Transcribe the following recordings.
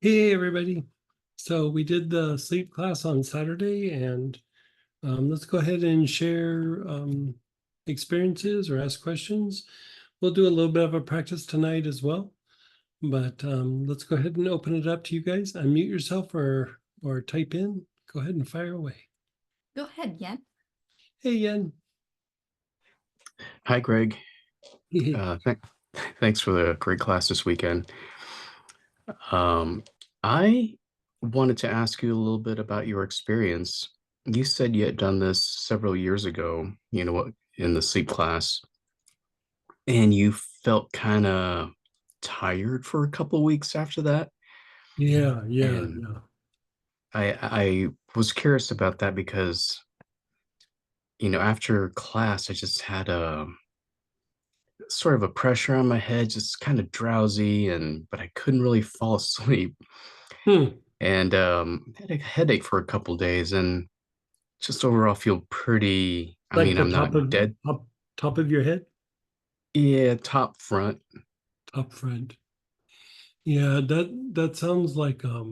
Hey, everybody. So we did the sleep class on Saturday, and let's go ahead and share experiences or ask questions. We'll do a little bit of a practice tonight as well, but let's go ahead and open it up to you guys. Unmute yourself or type in. Go ahead and fire away. Go ahead, Yen. Hey, Yen. Hi, Greg. Thanks for the great class this weekend. I wanted to ask you a little bit about your experience. You said you had done this several years ago, in the sleep class, and you felt kind of tired for a couple of weeks after that. Yeah. And I was curious about that because, after class, I just had a sort of a pressure on my head, just kind of drowsy, but I couldn't really fall asleep. Hmm. And had a headache for a couple days, and just overall feel pretty. I Like mean, the I'm not dead. top of your head, Yeah, top front. top front. Yeah, that sounds like a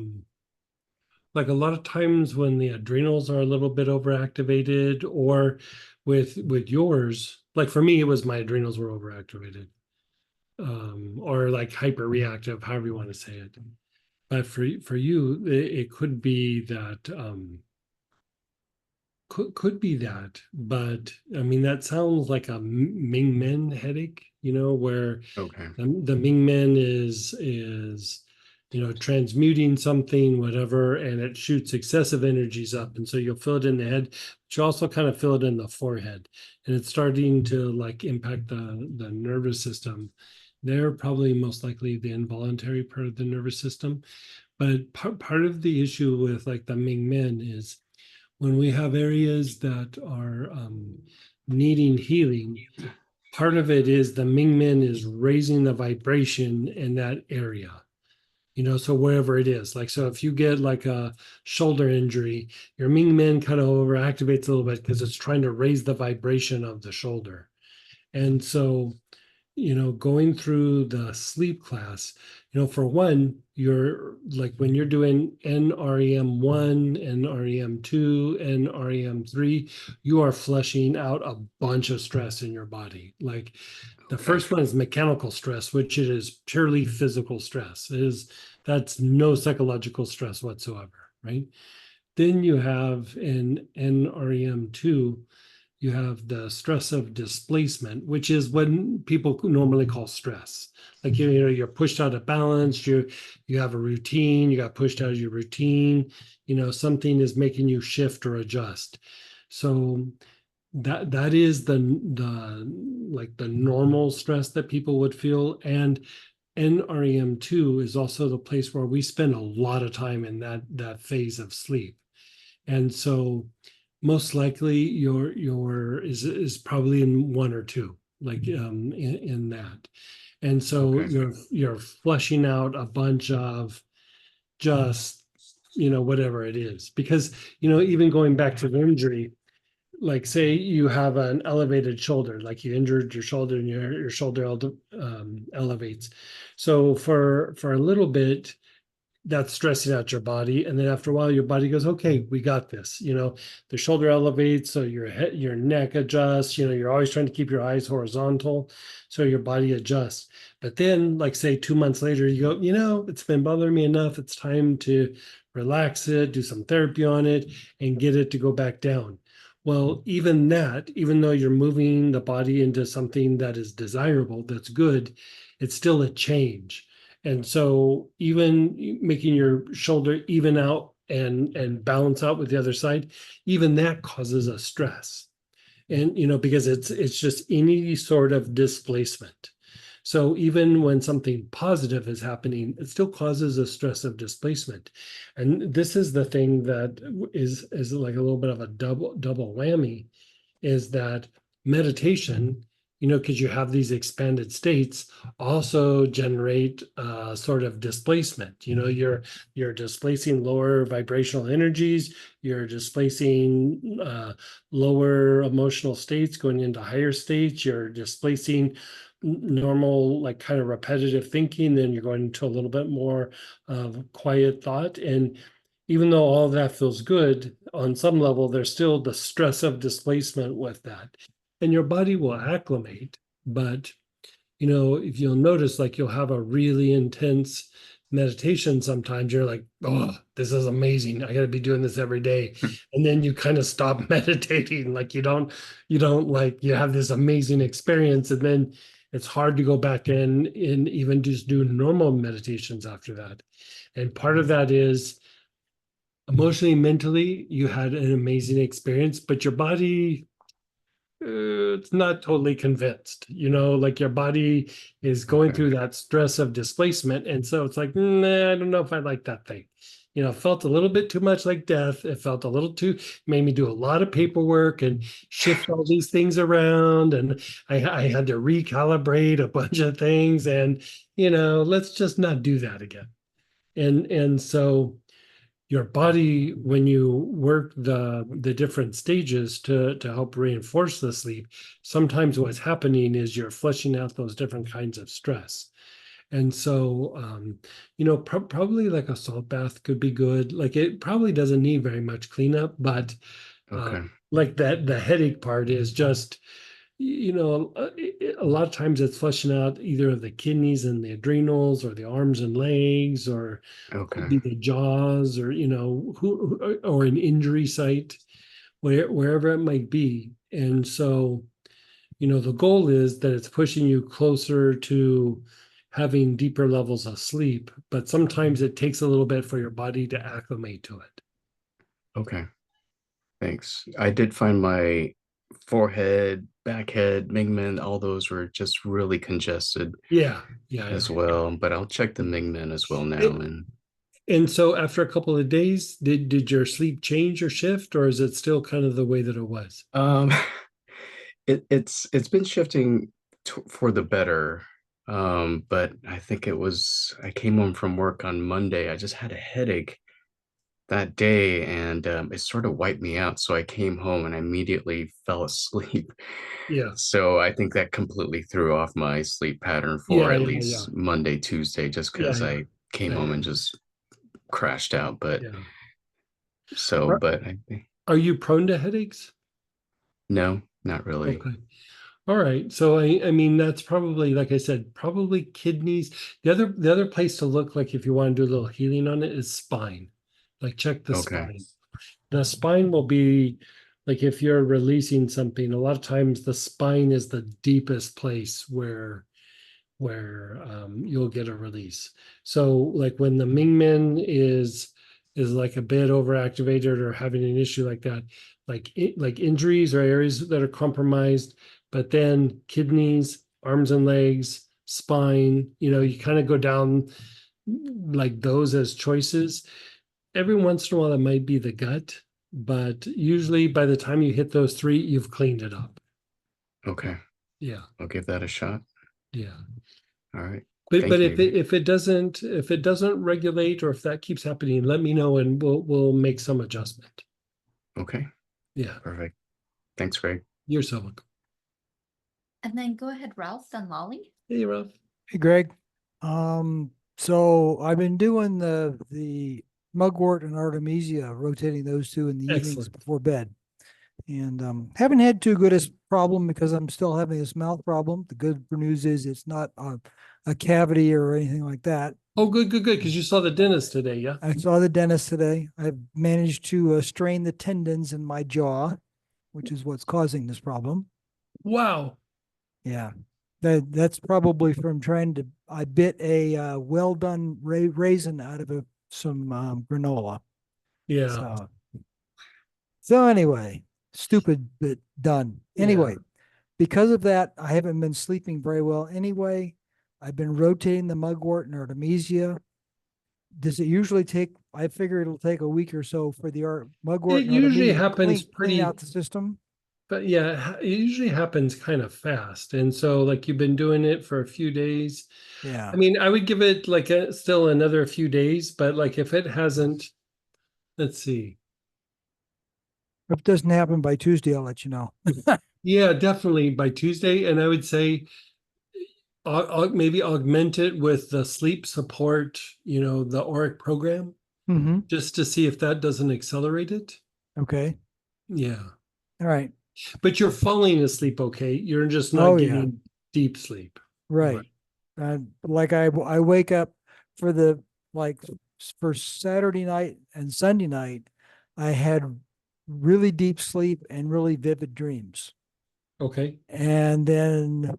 lot of times when the adrenals are a little bit overactivated, or with yours, like for me it was my adrenals were overactivated, or like hyper reactive, however you want to say it. But for you it could be that, could be that. But I mean, that sounds like a Ming Men headache, where Okay. the Ming Men is transmuting something, whatever, and it shoots excessive energies up, and so you'll feel it in the head, but you also kind of feel it in the forehead, and it's starting to like impact the nervous system. They're probably most likely the involuntary part of the nervous system. But part of the issue with like the Ming Men is when we have areas that are needing healing. Part of it is the Ming Men is raising the vibration in that area. So wherever it is, like, so if you get like a shoulder injury, your Ming Men kind of overactivates a little bit because it's trying to raise the vibration of the shoulder. And so, going through the sleep class, for one, you're like when you're doing NREM1, NREM2, NREM3, you are flushing out a bunch of stress in your body. Like the Okay. first one is mechanical stress, which it is purely physical stress. That's no psychological stress whatsoever, right? Then you have in NREM2, you have the stress of displacement, which is what people normally call stress. Like you're pushed out of balance, you have a routine, you got pushed out of your routine, something is making you shift or adjust. So that is the normal stress that people would feel. And NREM2 is also the place where we spend a lot of time in that phase of sleep. And so most likely your is probably in one or two, like in that. And so Okay. you're flushing out a bunch of just whatever it is, because even going back to the injury, like say you have an elevated shoulder, like you injured your shoulder and your shoulder elevates. So for a little bit, that's stressing out your body, and then after a while your body goes, okay, we got this. The shoulder elevates, so your head, your neck adjusts. You're always trying to keep your eyes horizontal, so your body adjusts. But then, like say 2 months later, you go, it's been bothering me enough, it's time to relax it, do some therapy on it, and get it to go back down. Well, even that, even though you're moving the body into something that is desirable, that's good, it's still a change. And so even making your shoulder even out and balance out with the other side, even that causes a stress. And because it's just any sort of displacement. So even when something positive is happening, it still causes a stress of displacement. And this is the thing that is like a little bit of a double whammy, is that meditation, because you have these expanded states, also generate sort of displacement. You're displacing lower vibrational energies, you're displacing lower emotional states going into higher states, you're displacing normal, like kind of repetitive thinking, then you're going into a little bit more of quiet thought. And even though all of that feels good, on some level, there's still the stress of displacement with that. And your body will acclimate, but if you'll notice, like you'll have a really intense meditation sometimes, you're like, oh, this is amazing. I got to be doing this every day. And then you kind of stop meditating. Like you don't like, you have this amazing experience. And then it's hard to go back in and even just do normal meditations after that. And part of that is emotionally, mentally, you had an amazing experience, but your body it's not totally convinced, like your body is going Okay. through that stress of displacement. And so it's like, nah, I don't know if I like that thing. It felt a little bit too much like death. It felt a little too, made me do a lot of paperwork and shift all these things around. And I had to recalibrate a bunch of things. And, let's just not do that again. And so your body, when you work the different stages to help reinforce the sleep, sometimes what's happening is you're flushing out those different kinds of stress. And so probably like a salt bath could be good. Like it probably doesn't need very much cleanup, but uh, Okay. like that the headache part is just a lot of times it's flushing out either the kidneys and the adrenals or the arms and legs, or could Okay. be the jaws, or or an injury site, wherever it might be. And so the goal is that it's pushing you closer to having deeper levels of sleep, but sometimes it takes a little bit for your body to acclimate to it. Okay. Thanks. I did find my forehead, back head, Mingmen, all those were just really congested Yeah, yeah, as yeah. well. But I'll check the Mingmen as well now. It, and so after a couple of days, did your sleep change or shift, or is it still kind of the way that it was? Um, it's been shifting for the better. But I think I came home from work on Monday. I just had a headache that day, and it sort of wiped me out. So I came home and I immediately fell asleep. Yeah, So I think that completely threw off my sleep pattern for yeah, at yeah, yeah, least Monday, Tuesday, just yeah, because yeah, I came yeah, home yeah, and just crashed out. But yeah. so, Are, but I think are you prone to headaches? no, not really. Okay. All right. So I mean that's probably, like I said, probably kidneys. The other place to look, like if you want to do a little healing on it, is spine. Like check the Okay. spine. The spine will be like if you're releasing something, a lot of times the spine is the deepest place where you'll get a release. So like when the Mingmen is like a bit overactivated or having an issue like that, like injuries or areas that are compromised, but then kidneys, arms and legs, spine, you kind of go down like those as choices. Every once in a while, it might be the gut, but usually by the time you hit those three, you've cleaned it up. Okay. Yeah, I'll give that a shot. yeah. All right. But Thank you. if it doesn't regulate, or if that keeps happening, let me know and we'll make some adjustment. Okay. Yeah, Perfect. Thanks, Greg. you're so welcome. And then go ahead, Ralph, then Lolly. Hey, Ralph. Hey Greg. So I've been doing the mugwort and artemisia, rotating those two in the evenings Excellent. before bed. And haven't had too good a problem because I'm still having this mouth problem. The good news is it's not a cavity or anything like that. Oh, good, good, good. Because you saw the dentist today, yeah? I saw the dentist today. I've managed to strain the tendons in my jaw, which is what's causing this problem. Wow. Yeah. That's probably from I bit a well done raisin out of some granola. Yeah. So anyway, stupid but done. Anyway, because of that, I haven't been sleeping very well anyway. I've been rotating the mugwort and artemisia. Does it usually take, I figure it'll take a week or so for the mugwort It and usually artemisia to happens clean pretty, out the system. but yeah, it usually happens kind of fast. And so like you've been doing it for a few days. Yeah. I mean, I would give it like still another few days, but like if it hasn't, let's see. If it doesn't happen by Tuesday, I'll let you know. Yeah, definitely by Tuesday. And I would say maybe augment it with the sleep support, the ORIC program, Mm-hmm. just to see if that doesn't accelerate it. Okay. Yeah. All right. But you're falling asleep okay. You're just not Oh, yeah. getting deep sleep. Right. Like I wake up for for Saturday night and Sunday night, I had really deep sleep and really vivid dreams. Okay. And then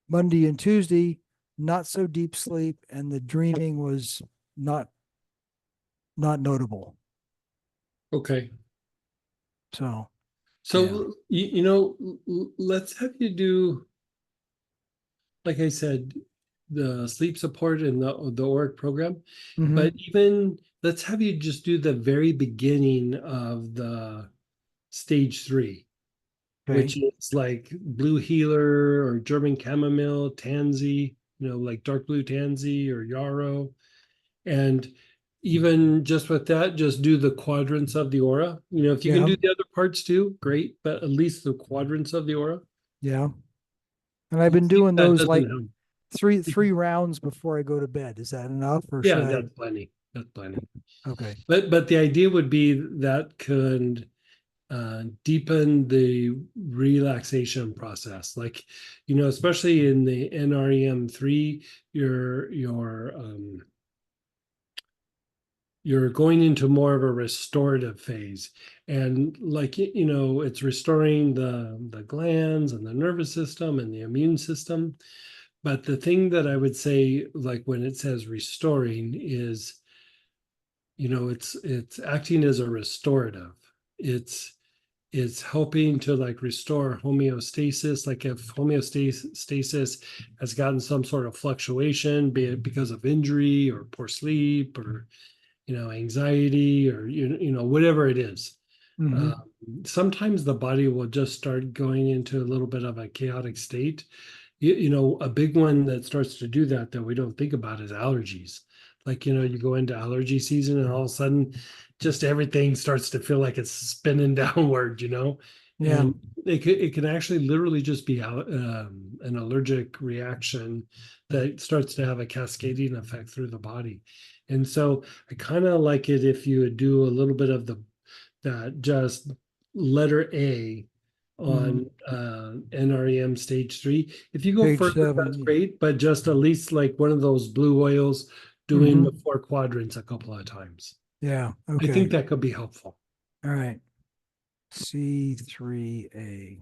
Monday and Tuesday, not so deep sleep, and the dreaming was not notable. Okay. So So, let's have you do, like I said, the sleep support and the ORIC program, mhm. but even let's have you just do the very beginning of the stage 3, Okay. which is like blue healer or German chamomile, tansy, like dark blue tansy or yarrow. And even just with that, just do the quadrants of the aura. If you can Yeah. do the other parts too, great, but at least the quadrants of the aura. Yeah. And I've We'll been see if doing that those doesn't like help. three rounds before I go to bed. Is that enough, or Yeah, should I? that's plenty. That's plenty. Okay. But the idea would be that could deepen the relaxation process. Like, especially in the NREM3, you're going into more of a restorative phase, and like it's restoring the glands and the nervous system and the immune system. But the thing that I would say, like when it says restoring, is it's acting as a restorative. It's helping to like restore homeostasis. Like if homeostasis has gotten some sort of fluctuation, be it because of injury or poor sleep or anxiety or whatever it is. Mhm. Sometimes the body will just start going into a little bit of a chaotic state. A big one that starts to do that we don't think about is allergies. Like, you go into allergy season and all of a sudden just everything starts to feel like it's spinning downward. Yeah. And it can actually literally just be an allergic reaction that starts to have a cascading effect through the body. And so I kind of like it if you would do a little bit of that just letter A on NREM stage 3. If you go Page further, that's 7. great, but just at least like one of those blue oils doing Mhm. the 4 quadrants a couple of times. Yeah. I Okay. think that could be helpful. All right. C3A.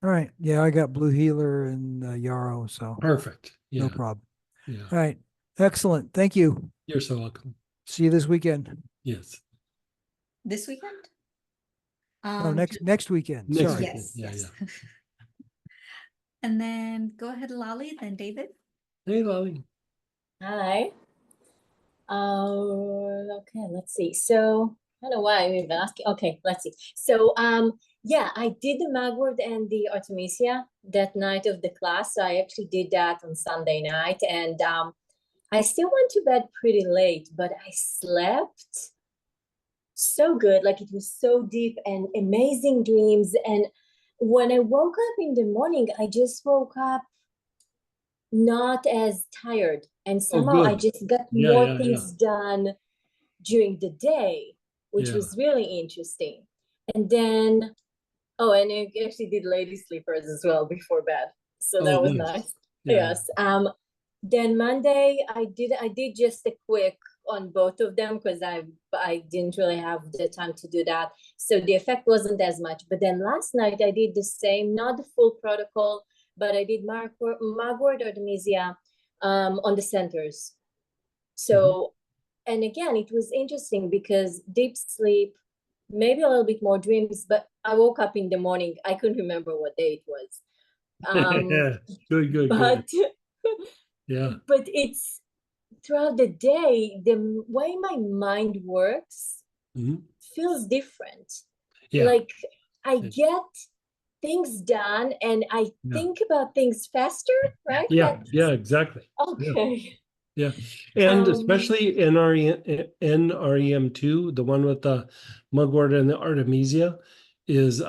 All right. Yeah, I got Blue Healer and Yarrow, so Perfect. no Yeah. problem. Yeah. All right. Excellent. Thank you. You're so welcome. See you this weekend. Yes. This weekend? No, next weekend. Next Sorry. weekend. Yes, Yeah, yes. And then go ahead, Lolly, then David. Hey, Lolly. Hi. Okay, let's see. So I don't know why I'm even asking. Okay, let's see. So yeah, I did the Magward and the Artemisia that night of the class. So I actually did that on Sunday night, and I still went to bed pretty late, but I slept so good. Like it was so deep and amazing dreams. And when I woke up in the morning, I just woke up not as tired, and somehow I good. just got Yeah, more yeah, things done during the day, which Yeah. was really interesting. And then and I actually did lady sleepers as well before bed, so Oh, that was nice. nice. Yeah. Yes. Then Monday I did just a quick on both of them because I didn't really have the time to do that, so the effect wasn't as much. But then last night I did the same, not the full protocol, but I did Magward Artemisia on the centers. So, and again, it was interesting because deep sleep, maybe a little bit more dreams, but I woke up in the morning. I couldn't remember what day it was. Good. But Yeah. but it's throughout the day, the way my mind works Mhm. feels different. Yeah. Like I Yeah. get things done and I Yeah. think about things faster, right? Yeah. Yeah. Exactly. Okay. Yeah. And Um, especially NREM2, the one with the mugwort and the artemisia, is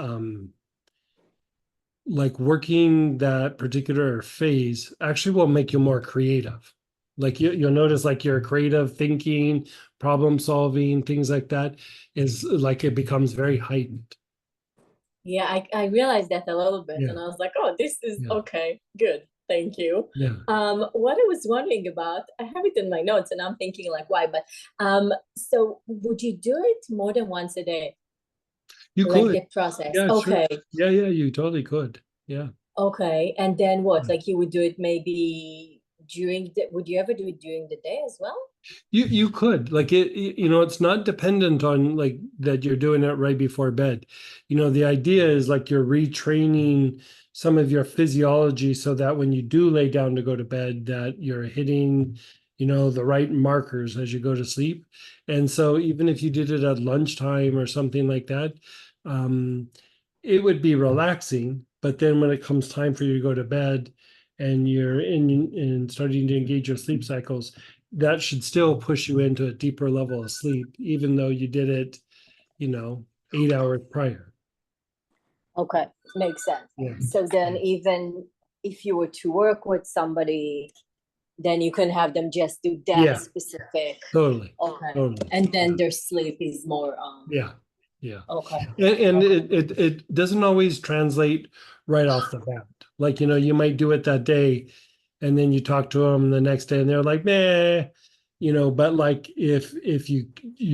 like working that particular phase actually will make you more creative. Like you'll notice like your creative thinking, problem solving, things like that is like it becomes very heightened. Yeah, I realized that a little bit, Yeah. and I was like, oh, this is Yeah. okay, good, thank you. Yeah. What I was wondering about, I have it in my notes, and I'm thinking like, why? But so would you do it more than once a day, You like could. the process? Yeah, sure. Okay, Yeah, yeah, you totally could. Yeah. okay, and then what? Yeah. Like you would do it maybe during the, would you ever do it during the day as well? You could like you know, it's not dependent on like that you're doing it right before bed. You know, the idea is like you're retraining some of your physiology so that when you do lay down to go to bed, that you're hitting, you know, the right markers as you go to sleep. And so even if you did it at lunchtime or something like that, um, it would be relaxing. But then when it comes time for you to go to bed and you're in starting to engage your sleep cycles, that should still push you into a deeper level of sleep, even though you did it, you know, 8 hours prior. Okay, makes sense. Yeah. So then Yeah. even if you were to work with somebody, then you can have them just do that Yeah. specific. Totally. Okay. Totally. And then Yeah. their sleep is more Yeah. Yeah. okay. And Okay. it doesn't always translate right off the bat. Like, you know, you might do it that day and then you talk to them the next day and they're like, meh, you know, but like if you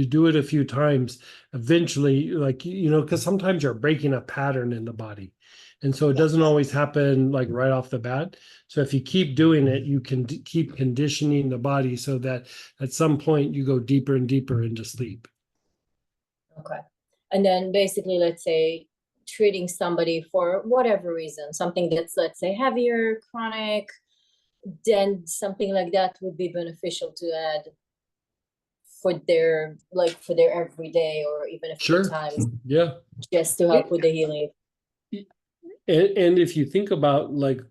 do it a few times, eventually, like, you know, because sometimes you're breaking a pattern in the body. And so it doesn't always happen like right off the bat. So if you keep doing it, you can keep conditioning the body so that at some point you go deeper and deeper into sleep. Okay. And then basically, let's say treating somebody for whatever reason, something that's, let's say, heavier, chronic, then something like that would be beneficial to add for their, like for their everyday or even a few Sure. times, Yeah. just to help with the healing. And if you think about like,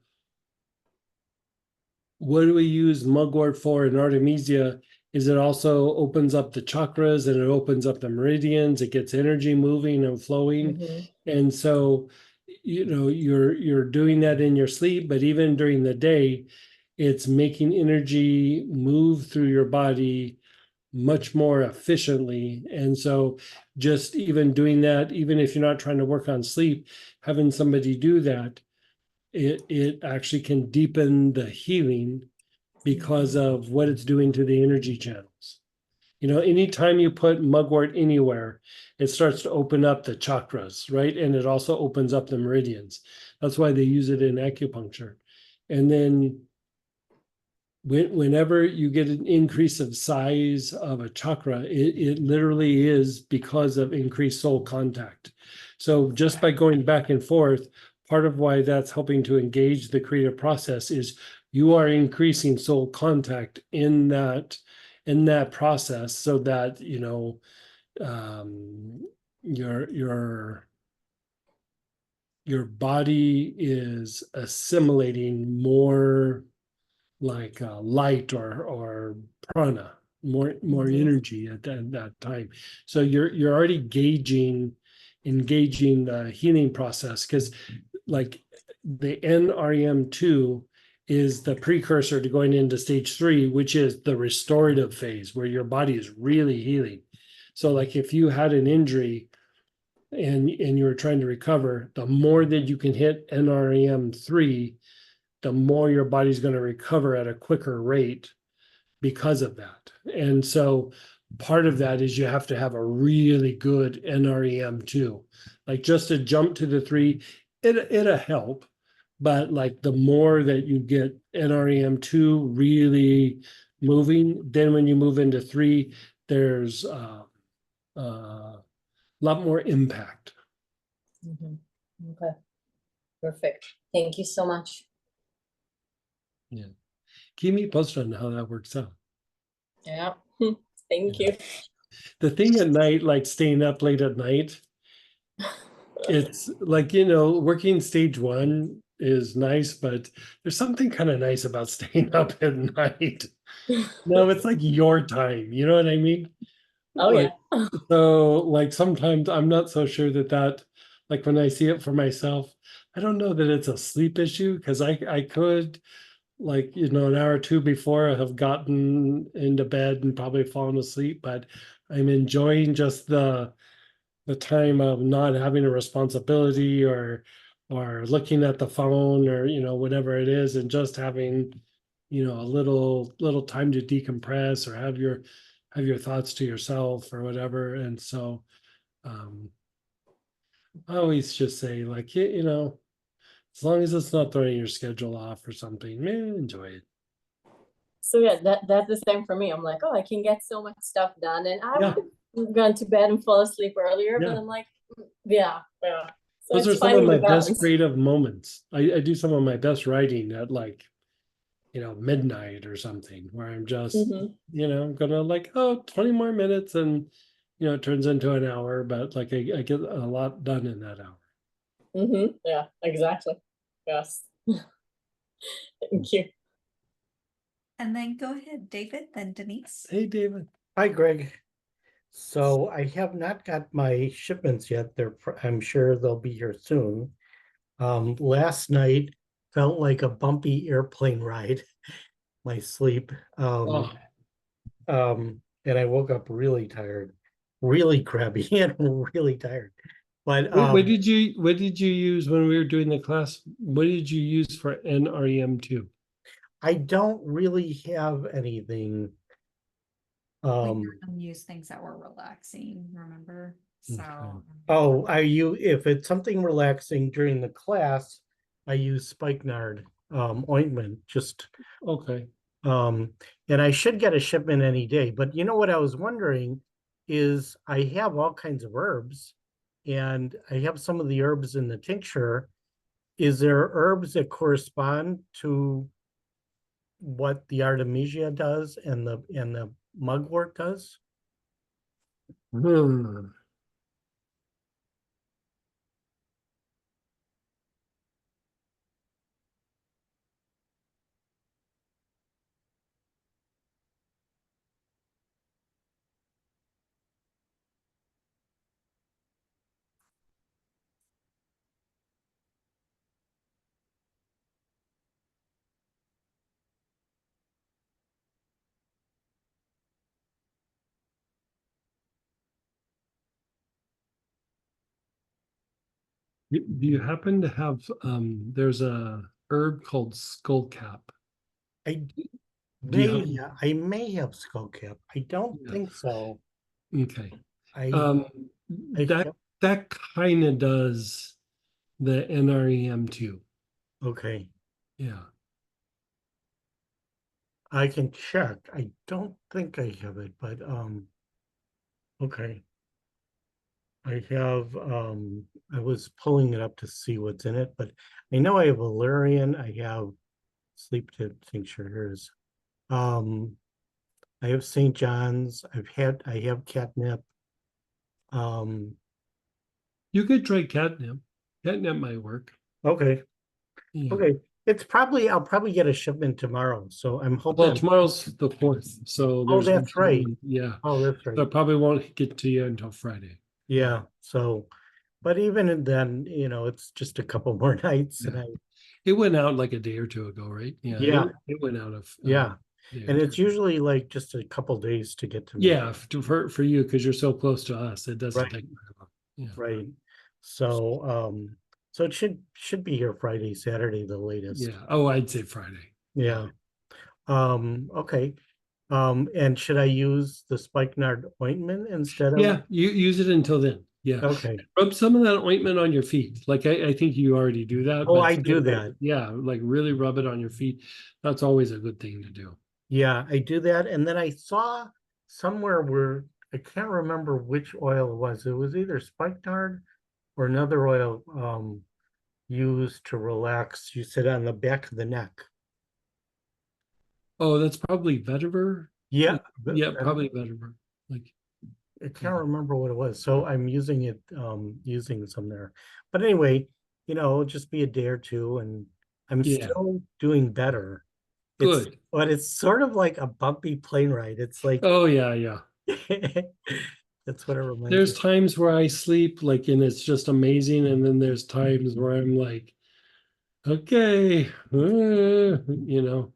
what do we use mugwort for in Artemisia? Is it also opens up the chakras and it opens up the meridians, it gets energy moving and flowing. Mhm. And so, you know, you're doing that in your sleep, but even during the day, it's making energy move through your body much more efficiently. And so just even doing that, even if you're not trying to work on sleep, having somebody do that, it actually can deepen the healing because of what it's doing to the energy channels. You know, anytime you put mugwort anywhere, it starts to open up the chakras, right? And it also opens up the meridians. That's why they use it in acupuncture. And then whenever you get an increase of size of a chakra, it literally is because of increased soul contact. So just by going back and forth, part of why that's helping to engage the creative process is you are increasing soul contact in that process so that, you know, your body is assimilating more like light or prana, more Mhm. energy at that time. So you're already engaging the healing process, because like the NREM2 is the precursor to going into stage 3, which is the restorative phase where your body is really healing. So like if you had an injury and you were trying to recover, the more that you can hit NREM3, the more your body's going to recover at a quicker rate because of that. And so part of that is you have to have a really good NREM2. Like just to jump to the 3, it'll help. But like the more that you get NREM2 really moving, then when you move into 3, there's a lot more impact. Mhm. Okay, perfect. Thank you so much. Keep me posted on how that works out. Yeah, thank you. The thing at night, like staying up late at night, it's like, you know, working stage 1 is nice, but there's something kind of nice about staying up at night. No, it's like your time, you know what I mean? Oh Like, yeah. so like sometimes I'm not so sure that like when I see it for myself, I don't know that it's a sleep issue because I could, like, an hour or two before have gotten into bed and probably fallen asleep, but I'm enjoying just the time of not having a responsibility or looking at the phone or whatever it is, and just having a little time to decompress or have your thoughts to yourself or whatever. And so I always just say, like, as long as it's not throwing your schedule off or something, man, enjoy it. So yeah, that's the same for me. I'm like, oh, I can get so much stuff done, and I Yeah. would have gone to bed and fall asleep earlier, but Yeah. I'm like, yeah. So Those are it's some of finding my the best balance. creative moments. I do some of my best writing at, like, midnight or something, where I'm just, Mhm. gonna, like, 20 more minutes, and it turns into an hour, but like I get a lot done in that hour. Yeah, exactly. Yes. Thank you. And then go ahead, David, then Denise. Hey, David. Hi, Greg. So I have not got my shipments yet. I'm sure they'll be here soon. Last night felt like a bumpy airplane ride, my sleep. Oh, And I woke up really tired, really crabby and really tired. But what did you use when we were doing the class? What did you use for NREM2? I don't really have anything. We heard them use things that were relaxing, remember? So. Oh, if it's something relaxing during the class, I use spikenard ointment, just Okay. and I should get a shipment any day. But you know what I was wondering is I have all kinds of herbs, and I have some of the herbs in the tincture. Is there herbs that correspond to what the artemisia does and the mugwort does? Hmm. Do you happen to have there's a herb called skullcap? I Do you I may have skullcap. I don't Yeah. think so. Okay. I That have- that kind of does the NREM2. okay. Yeah. I can check. I don't think I have it, but okay. I have I was pulling it up to see what's in it, but I know I have valerian, I have sleep tincture. Here's I have St. John's, I have catnip. You could try catnip. Catnip might work. Okay. Yeah. Okay. I'll probably get a shipment tomorrow. So I'm Well, hoping. tomorrow's the 4th, so Oh, there's that's right. Yeah. Oh, that's right. So I probably won't get to you until Friday. Yeah. So, but even then, it's just a couple more nights, and It went out like a day or two ago, right? Yeah. Yeah. It went out of yeah, day or and it's two. usually like just a couple days to get to me. Yeah, for you, because you're so close to us, it doesn't Right. take very long. Yeah. Right. So, so it should be here Friday, Saturday, the latest. Yeah. Oh, I'd say Friday. Yeah. Okay. And should I use the spikenard ointment instead of? Yeah, you use it until then. Yeah. Okay. Rub some of that ointment on your feet. Like I think you already do that. Oh, but I do that. Yeah, like really rub it on your feet. That's always a good thing to do. Yeah, I do that. And then I saw somewhere where I can't remember which oil it was. It was either spikenard or another oil used to relax. You said on the back of the neck. Oh, that's probably vetiver. Yeah. Yeah, probably vetiver. Like I can't remember what it was. So I'm using it, using some there. But anyway, it'll just be a day or two, and I'm Yeah. still doing better. Good. But it's sort of like a bumpy plane ride. It's like Oh yeah, yeah. that's what it reminds There's me. times where I sleep like and it's just amazing, and then there's times where I'm like okay, you know.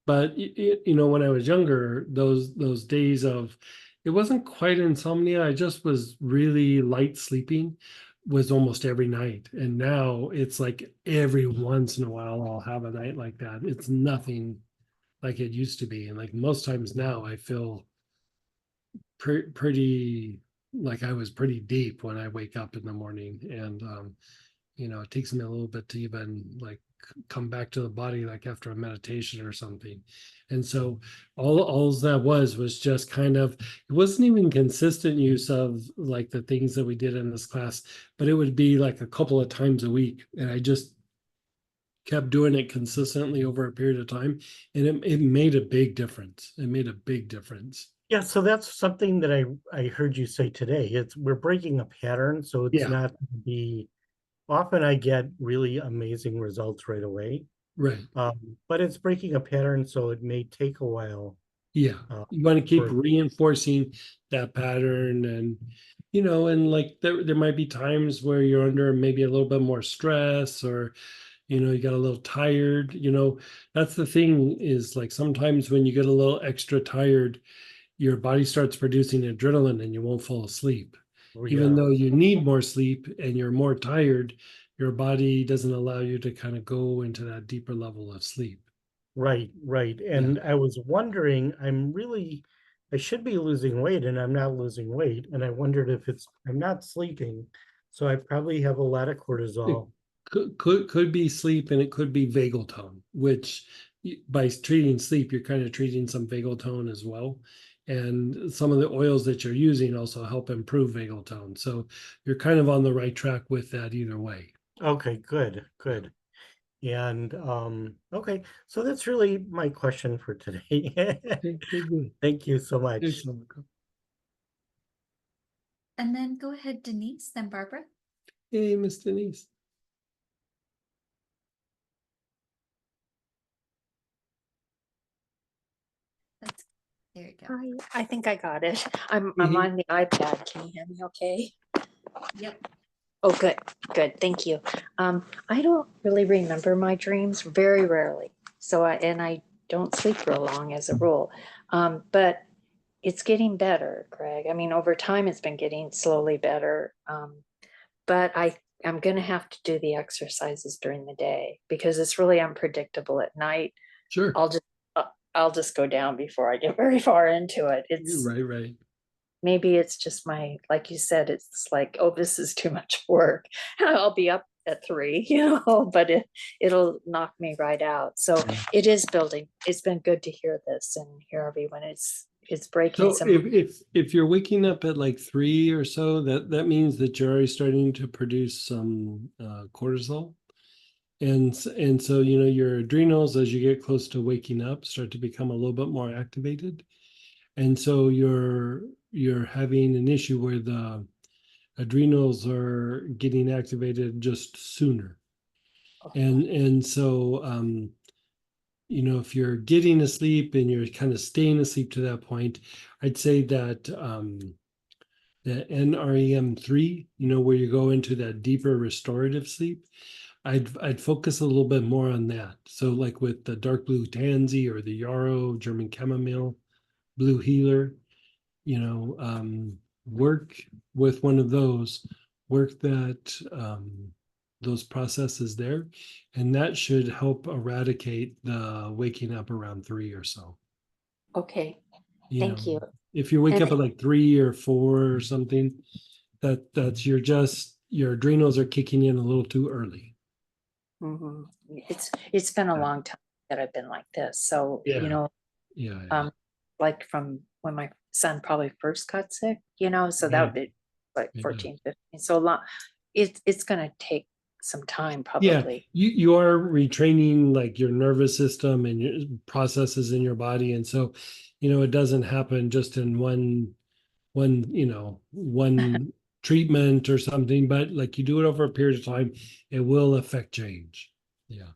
But you know, when I was younger, those days of it wasn't quite insomnia. I just was really light sleeping was almost every night. And now it's like every once in a while I'll have a night like that. It's nothing like it used to be. And like most times now I feel pretty like I was pretty deep when I wake up in the morning. And you know, it takes me a little bit to even like come back to the body like after a meditation or something. And so all that was just kind of it wasn't even consistent use of like the things that we did in this class, but it would be like a couple of times a week. And I just kept doing it consistently over a period of time. And it made a big difference. It made a big difference. Yeah, so that's something that I heard you say today. We're breaking a pattern, so it's Yeah. not gonna be often I get really amazing results right away. Right. But it's breaking a pattern, so it may take a while. Yeah. You want to keep for- reinforcing that pattern and you know, and like there might be times where you're under maybe a little bit more stress or you know, you got a little tired, you know, that's the thing is like sometimes when you get a little extra tired, your body starts producing adrenaline and you won't fall asleep. Even Yeah. though you need more sleep and you're more tired, your body doesn't allow you to kind of go into that deeper level of sleep. Right, right. And I was wondering, I should be losing weight and I'm not losing weight. And I wondered if I'm not sleeping. So I probably have a lot of cortisol. Could be sleep and it could be vagal tone, which by treating sleep, you're kind of treating some vagal tone as well. And some of the oils that you're using also help improve vagal tone. So you're kind of on the right track with that either way. Okay, good, good. And okay, so that's really my question for today. Okay, good. Thank you so much. Thanks, Monica. And then go ahead, Denise, then Barbara. Hey, Miss Denise. That's, there you go. Hi, I think I got it. I'm Mhm. on the iPad. Can you hear me okay? Yep. Oh, good, good. Thank you. I don't really remember my dreams very rarely. So I don't sleep real long as a rule. But it's getting better, Greg. I mean, over time it's been getting slowly better. But I'm gonna have to do the exercises during the day because it's really unpredictable at night. Sure. I'll just go down before I get very far into it. Right. Maybe it's just like you said, it's like, oh, this is too much work. I'll be up at 3, but it'll knock me right out. So it is building. It's been good to hear this and hear everyone. It's breaking So some. if you're waking up at like 3 or so, that means that you're already starting to produce some cortisol. And so, you know, your adrenals, as you get close to waking up, start to become a little bit more activated. And so you're having an issue where the adrenals are getting activated just sooner. And so you know, if you're getting asleep and you're kind of staying asleep to that point, I'd say that the NREM3, you know, where you go into that deeper restorative sleep, I'd focus a little bit more on that. So like with the dark blue tansy or the yarrow, German chamomile, blue healer, you know, work with one of those, work those processes there, and that should help eradicate the waking up around 3 or so. Okay, You thank know, you. if you wake And up at like 3 or 4 or something, that's your adrenals are kicking in a little too early. Mhm. It's been a long time that I've been like this. So, Yeah. like from when my son probably first got sick, so that Right. would be like Yeah. 14, 15. So long. It's gonna take some time Yeah, probably. you are retraining like your nervous system and your processes in your body, and so you know it doesn't happen just in one treatment or something, but like you do it over a period of time, it will affect change. Yeah,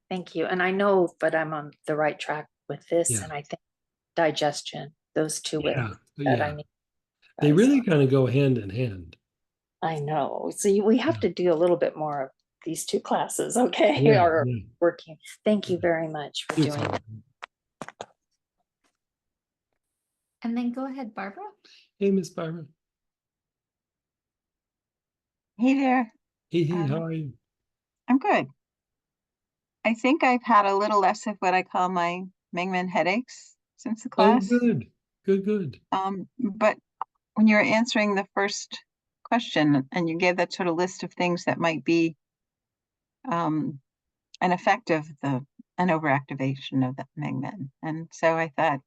Thank you. And I know, but I'm on the right track with this. Yeah. And I think digestion, those two with that I yeah. need. They guys. really kind of go hand in hand. I know. So we have to do a little bit more of these two classes, okay, Yeah, are yeah. working. Thank you very much for It's doing all that. right. And then go ahead, Barbara. Hey, Miss Barbara. Hey there. Hey, how are you? I'm good. I think I've had a little less of what I call my Mingman headaches since the Oh, class. good, good. But when you were answering the first question and you gave that sort of list of things that might be an effect of an overactivation of the Mingman. And so I thought,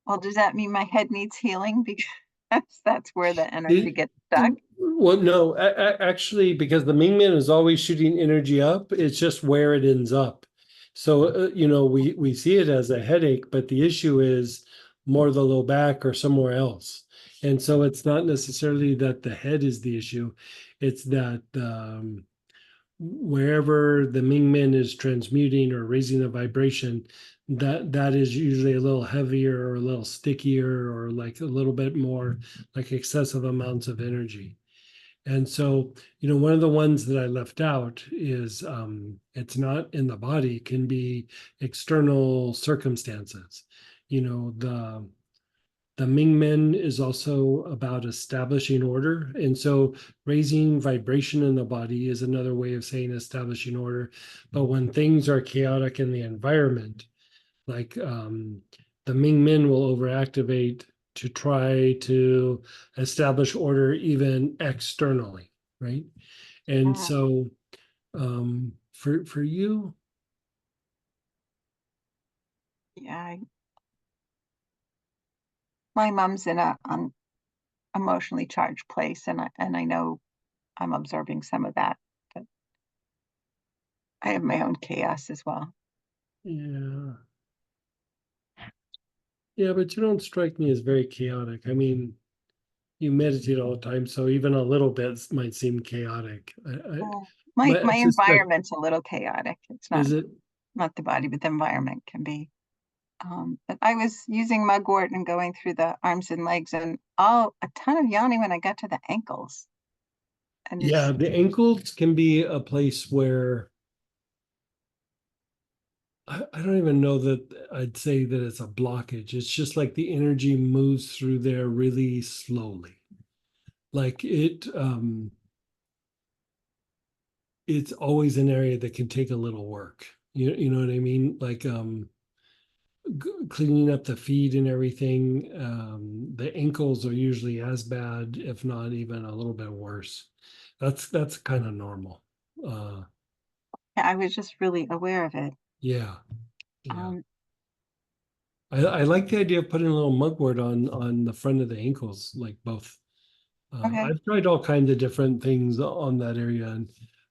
well, does that mean my head needs healing? Because that's where the energy gets stuck. Well, no, actually, because the Mingman is always shooting energy up, it's just where it ends up. So, we see it as a headache, but the issue is more the low back or somewhere else. And so it's not necessarily that the head is the issue, it's that wherever the Mingmen is transmuting or raising the vibration, that is usually a little heavier or a little stickier or like a little bit more like excessive amounts of energy. And so, one of the ones that I left out is it's not in the body, it can be external circumstances. The Mingmen is also about establishing order. And so raising vibration in the body is another way of saying establishing order. But when things are chaotic in the environment, like the Mingmen will overactivate to try to establish order even externally, right? And so for you, Yeah, my mom's in a emotionally charged place, and I know I'm absorbing some of that, but I have my own chaos as well. yeah. Yeah, but you don't strike me as very chaotic. I mean, you meditate all the time, so even a little bit might seem chaotic. My But I suspect, environment's a little chaotic. It's is it? not the body, but the environment can be. But I was using mugwort and going through the arms and legs, and a ton of yawning when I got to the ankles. And Yeah, the ankles can be a place where I don't even know that I'd say that it's a blockage. It's just like the energy moves through there really slowly. Like it's always an area that can take a little work. You know what I mean? Like cleaning up the feet and everything. The ankles are usually as bad, if not even a little bit worse. That's kind of normal. Uh, I was just really aware of it. yeah, yeah. Um, I like the idea of putting a little mugwort on the front of the ankles, like both. okay. I've tried all kinds of different things on that area, and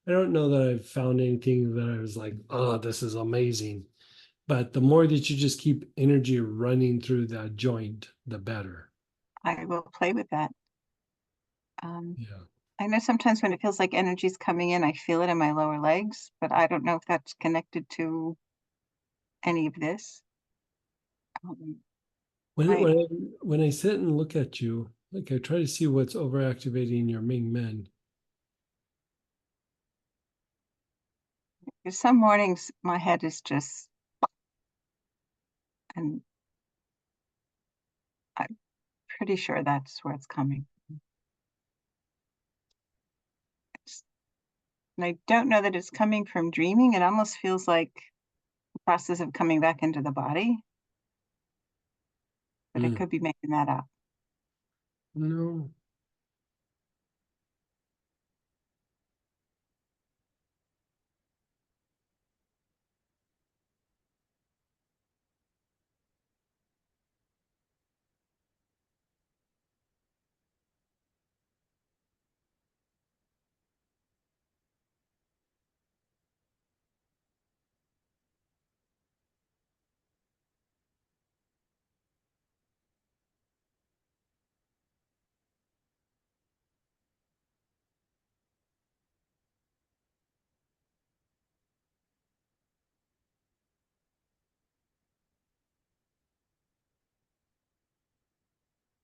I don't know that I've found anything that I was like, oh, this is amazing. But the more that you just keep energy running through that joint, the better. I will play with that. Yeah. I know sometimes when it feels like energy's coming in, I feel it in my lower legs, but I don't know if that's connected to any of this. When Right. when I sit and look at you, like I try to see what's overactivating your Ming Men. Because some mornings my head is just, and I'm pretty sure that's where it's coming. And I don't know that it's coming from dreaming. It almost feels like the process of coming back into the body, but I could be making that up. No.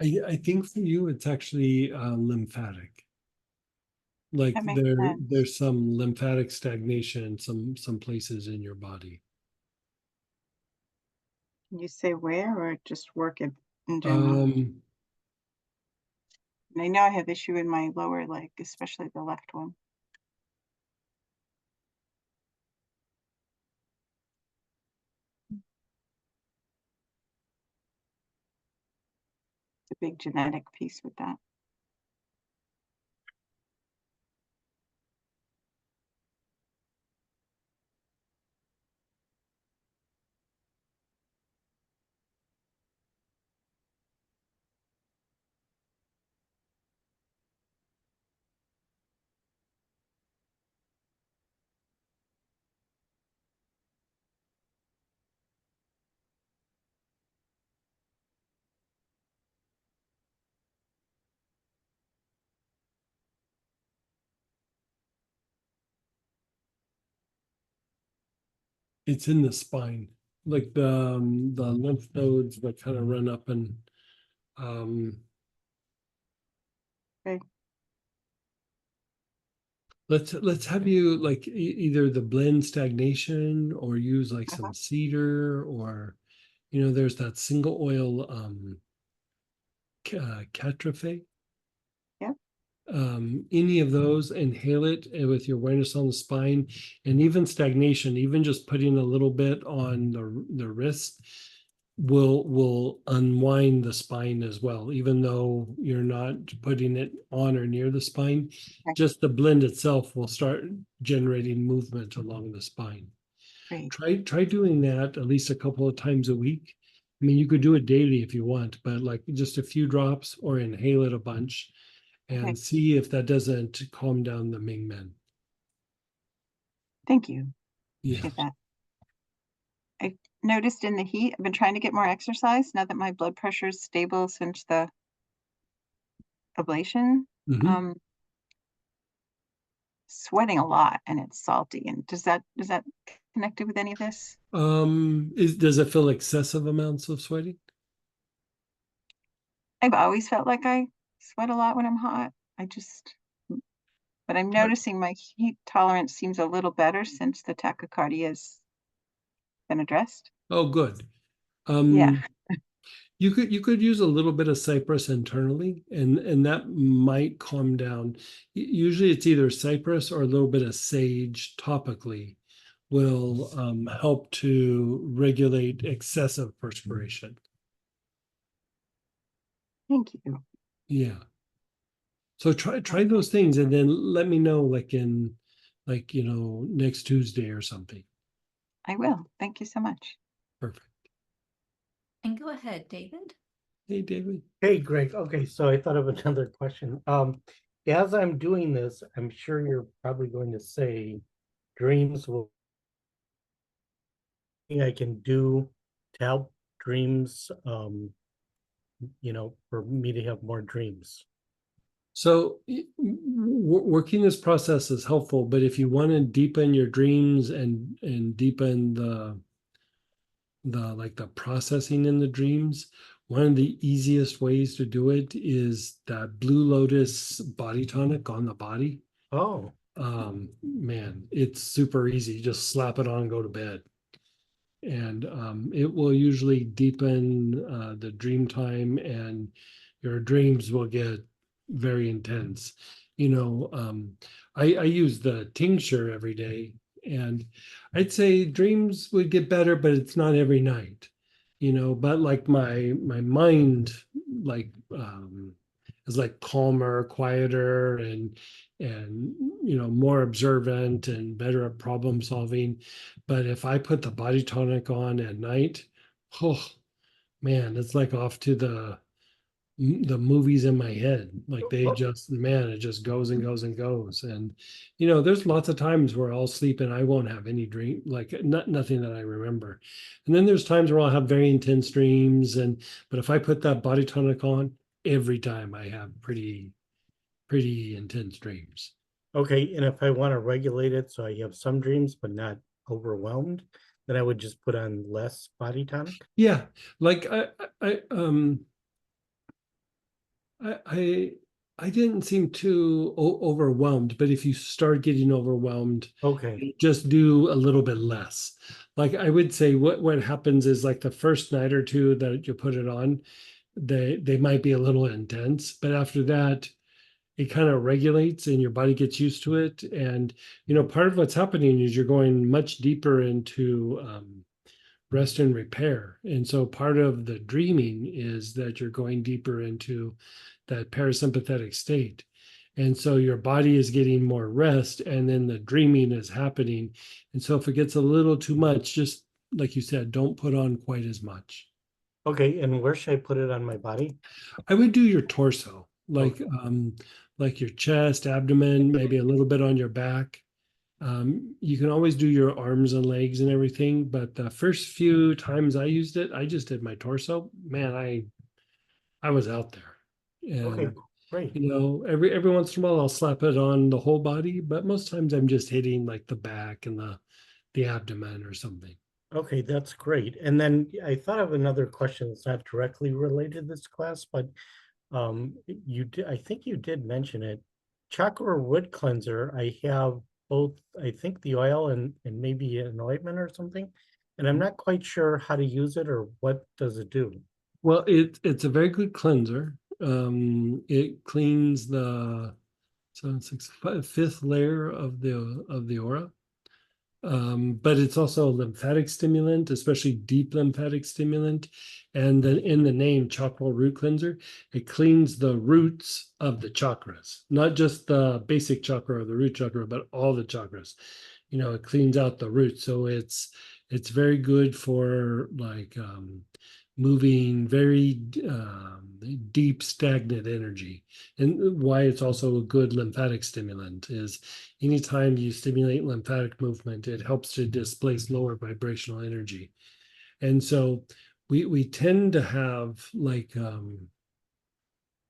I think for you, it's actually lymphatic. Like That makes sense. there's some lymphatic stagnation in some places in your body. Can you say where or just work it in general? Um, And I know I have issue in my lower leg, especially the left one. It's a big genetic piece with that. it's in the spine, like the lymph nodes that kind of run up and um. Okay. Let's have you like either the blend stagnation or use like Uh-huh. some cedar or, you know, there's that single oil catrafe. Yep. Any of those, inhale it with your awareness on the spine, and even stagnation, even just putting a little bit on the wrist will unwind the spine as well, even though you're not putting it on or near the spine. Okay. Just the blend itself will start generating movement along the spine. Great. Try doing that at least a couple of times a week. I mean, you could do it daily if you want, but like just a few drops or inhale it a bunch and Okay. see if that doesn't calm down the Ming Men. Thank you. Yeah. Appreciate that. I noticed in the heat, I've been trying to get more exercise now that my blood pressure is stable since the ablation. Mhm. Sweating a lot and it's salty. And does that connected with any of this? Does it feel excessive amounts of sweating? I've always felt like I sweat a lot when I'm hot. But I'm noticing my heat tolerance seems a little better since the tachycardia has been addressed. Oh, good. Yeah. You could use a little bit of cypress internally, and that might calm down. Usually, it's either cypress or a little bit of sage topically will help to regulate excessive perspiration. Thank you. Yeah. So try those things, and then let me know, like in, like, you know, next Tuesday or something. I will. Thank you so much. Perfect. And go ahead, David. Hey, David. Hey, Greg. Okay, so I thought of another question. As I'm doing this, I'm sure you're probably going to say dreams will I can do to help dreams, you know, for me to have more dreams. So working this process is helpful, but if you want to deepen your dreams and deepen the like the processing in the dreams, one of the easiest ways to do it is that Blue Lotus body tonic on the body. Oh, Man, it's super easy. Just slap it on and go to bed. And it will usually deepen the dream time, and your dreams will get very intense. You know, I use the tincture every day, and I'd say dreams would get better, but it's not every night. You know, but like my mind, like is like calmer, quieter, and you know, more observant and better at problem solving. But if I put the body tonic on at night, oh man, it's like off to the movies in my head. Like they just, man, it just goes and goes and goes. And you know, there's lots of times where I'll sleep and I won't have any dream, like nothing that I remember. And then there's times where I'll have very intense dreams. But if I put that body tonic on, every time I have pretty intense dreams. okay. And if I want to regulate it so I have some dreams but not overwhelmed, then I would just put on less body tonic. Yeah, like I I didn't seem too overwhelmed, but if you start getting overwhelmed, Okay, just do a little bit less. Like I would say what happens is like the first night or two that you put it on, they might be a little intense, but after that it kind of regulates and your body gets used to it. And part of what's happening is you're going much deeper into rest and repair. And so part of the dreaming is that you're going deeper into that parasympathetic state. And so your body is getting more rest and then the dreaming is happening. And so if it gets a little too much, just like you said, don't put on quite as much. okay, and where should I put it on my body? I would do your torso, Okay. like your chest, abdomen, maybe a little bit on your back. You can always do your arms and legs and everything, but the first few times I used it, I just did my torso. Man, I was out there. Okay, And great. every once in a while I'll slap it on the whole body, but most times I'm just hitting like the back and the abdomen or something. Okay, that's great. And then I thought of another question that's not directly related to this class, but I think you did mention it. Chakra root cleanser, I have both, I think the oil and maybe an ointment or something. And I'm not quite sure how to use it or what does it do. Well, it's a very good cleanser. It cleans the fifth layer of the aura. But it's also a lymphatic stimulant, especially deep lymphatic stimulant. And then in the name chakra root cleanser, it cleans the roots of the chakras, not just the basic chakra or the root chakra, but all the chakras. It cleans out the roots. So it's very good for like moving very deep stagnant energy. And why it's also a good lymphatic stimulant is anytime you stimulate lymphatic movement, it helps to displace lower vibrational energy. And so we tend to have like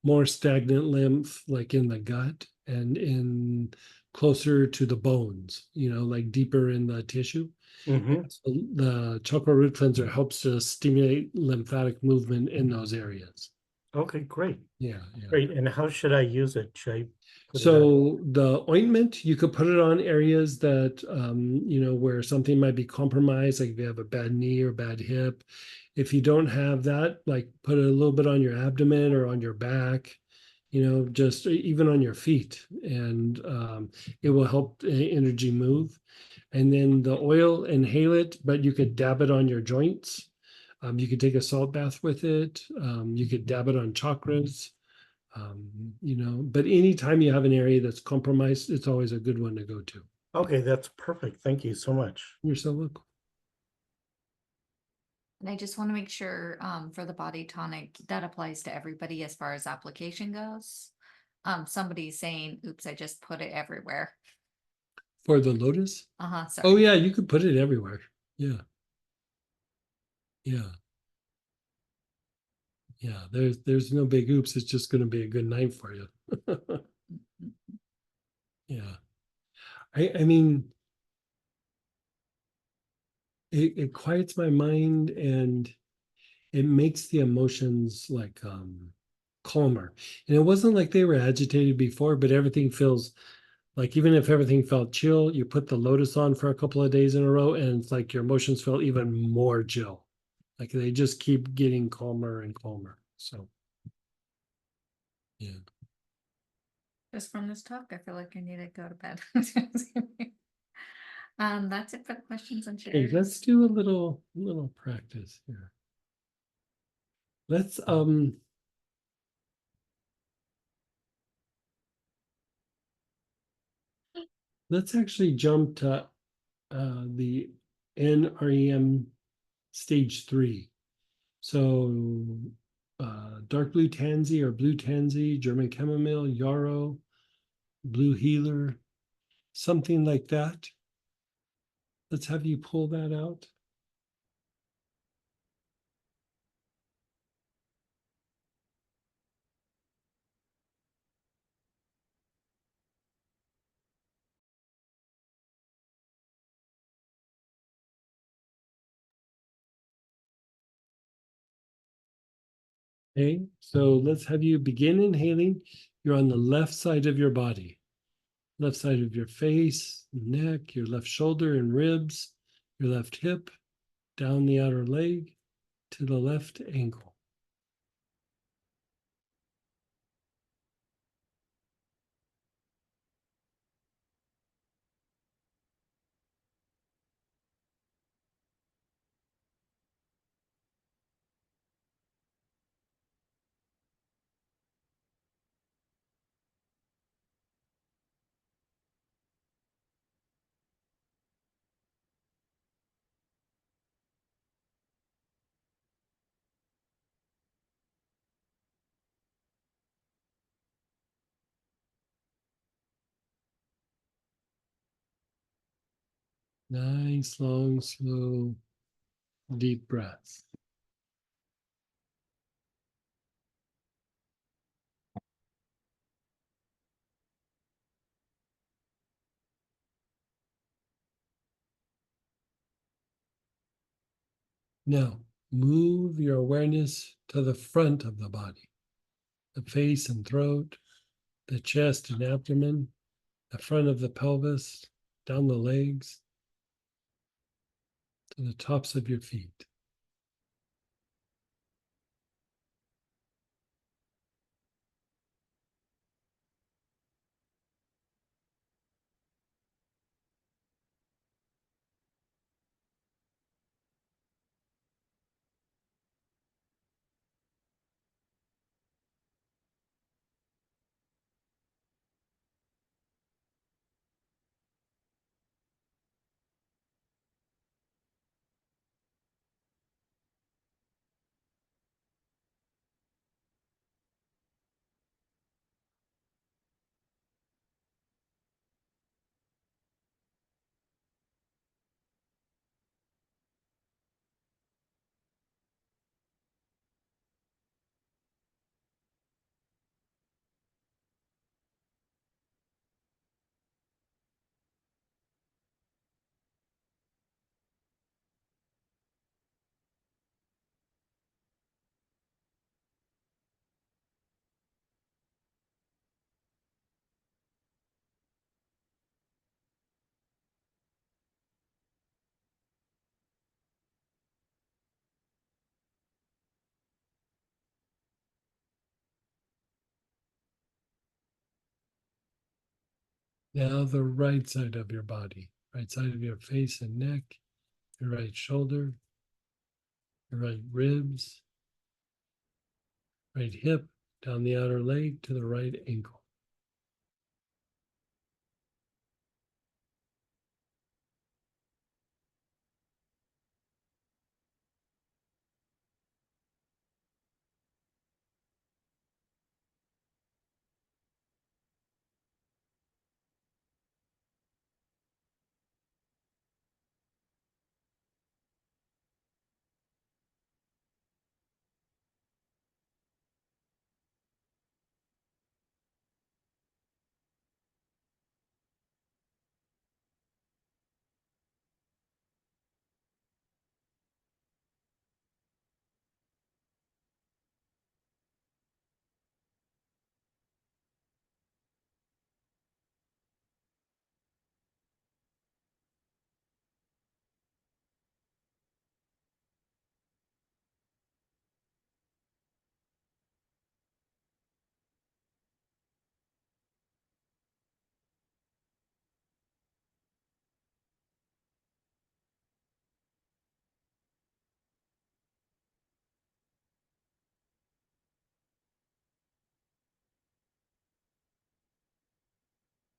more stagnant lymph like in the gut and in closer to the bones, like deeper in the tissue. Mhm. So the chakra root cleanser helps to stimulate lymphatic movement in those areas. Okay, great. Yeah, yeah. Great. And how should I use it? Should I put it on? So the ointment, you could put it on areas that where something might be compromised, like if you have a bad knee or bad hip. If you don't have that, like put it a little bit on your abdomen or on your back, just even on your feet, and it will help energy move. And then the oil, inhale it, but you could dab it on your joints. You could take a salt bath with it. You could dab it on chakras. But anytime you have an area that's compromised, it's always a good one to go to. Okay, that's perfect. Thank you so much. You're so welcome. And I just want to make sure, for the body tonic, that applies to everybody as far as application goes. Somebody's saying, oops, I just put it everywhere. For the lotus? Uh-huh, Oh sorry. yeah, you could put it everywhere. Yeah. Yeah. Yeah. There's no big oops. It's just gonna be a good night for you. Yeah. I mean it quiets my mind and it makes the emotions like calmer. And it wasn't like they were agitated before, but everything feels like even if everything felt chill, you put the lotus on for a couple of days in a row, and it's like your emotions felt even more chill. Like they just keep getting calmer and calmer. So yeah. Just from this talk, I feel like I need to go to bed. That's it for the questions and Hey, shares. let's do a little practice here. Let's actually jump to the NREM stage 3. So dark blue tansy or blue tansy, German chamomile, yarrow, blue healer, something like that. Let's have you pull that out. Okay, so let's have you begin inhaling. You're on the left side of your body, left side of your face, neck, your left shoulder and ribs, your left hip, down the outer leg to the left ankle. Nice, long, slow, deep breaths. Now, move your awareness to the front of the body, the face and throat, the chest and abdomen, the front of the pelvis, down the legs, to the tops of your feet. Now the right side of your body, right side of your face and neck, your right shoulder, your right ribs, right hip, down the outer leg to the right ankle.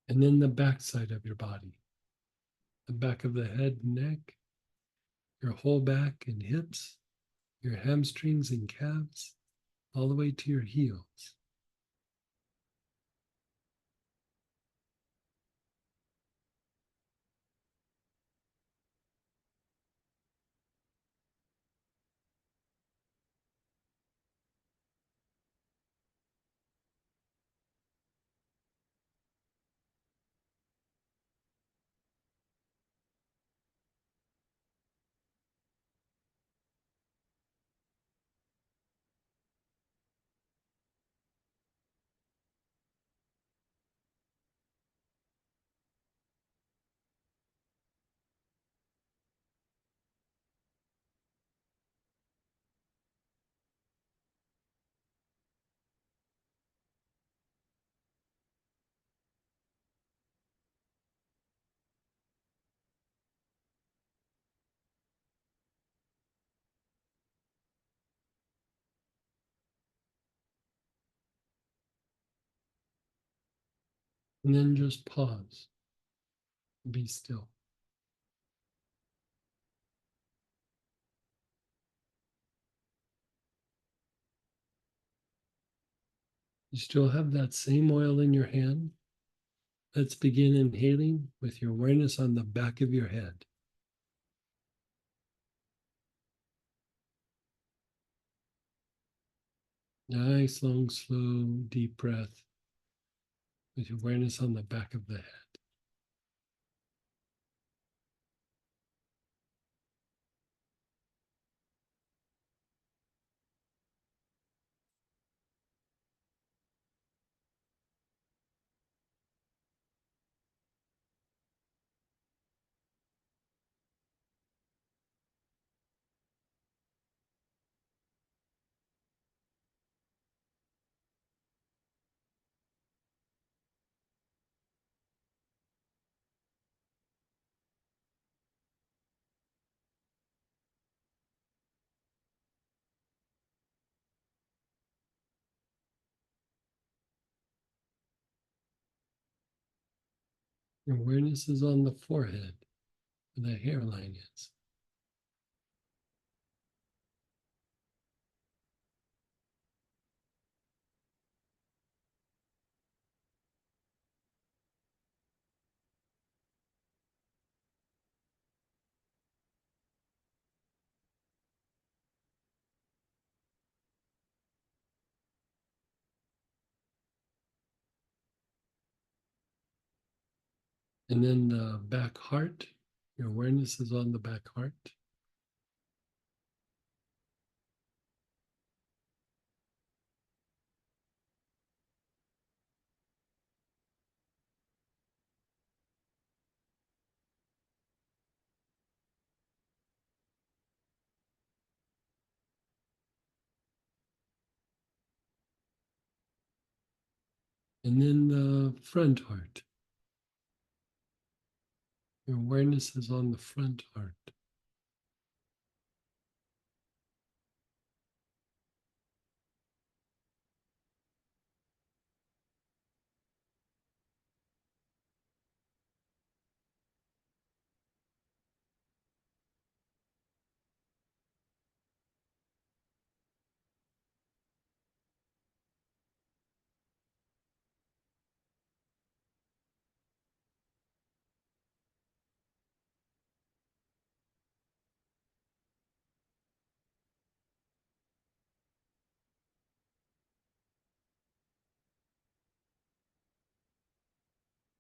And then the back side of your body, the back of the head and neck, your whole back and hips, your hamstrings and calves, all the way to your heels. And then just pause. Be still. You still have that same oil in your hand. Let's begin inhaling with your awareness on the back of your head. Nice, long, slow, deep breath with your awareness on the back of the head. Your awareness is on the forehead where the hairline is. And then the back heart, your awareness is on the back heart. And then the front heart. Your awareness is on the front heart.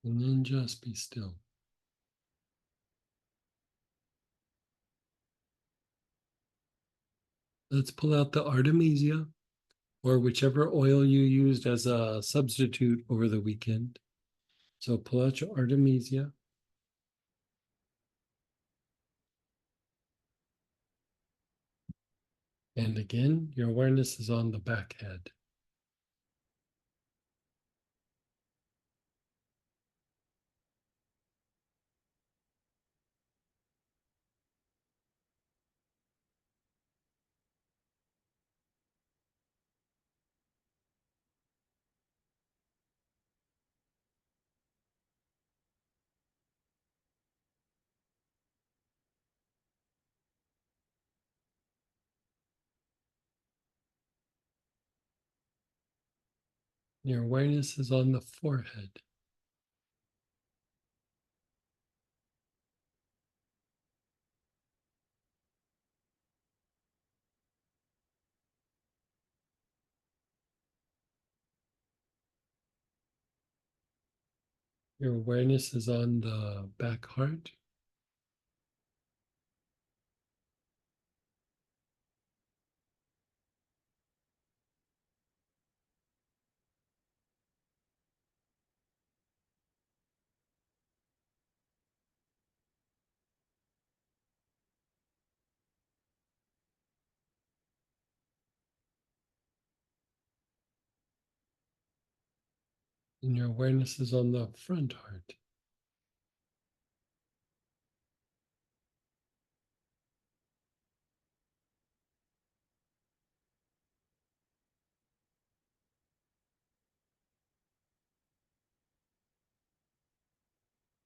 And then just be still. Let's pull out the Artemisia or whichever oil you used as a substitute over the weekend. So pull out your Artemisia. And again, your awareness is on the back head. Your awareness is on the forehead. Your awareness is on the back heart. And your awareness is on the front heart.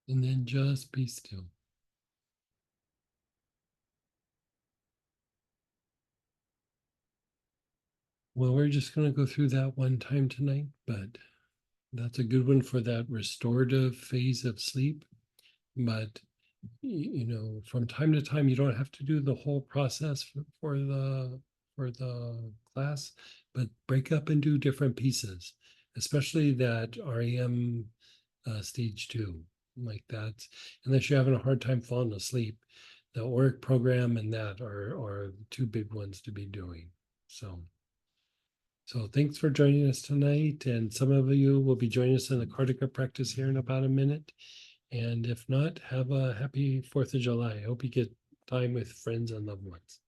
And then just be still. Well, we're just going to go through that one time tonight, but that's a good one for that restorative phase of sleep. But you know, from time to time, you don't have to do the whole process for the class, but break up and do different pieces, especially that REM stage 2, like that. Unless you're having a hard time falling asleep, the ORIC program and that are the two big ones to be doing. So thanks for joining us tonight, and some of you will be joining us in the Kardika practice here in about a minute. And if not, have a happy 4th of July. I hope you get time with friends and loved ones.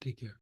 Take care.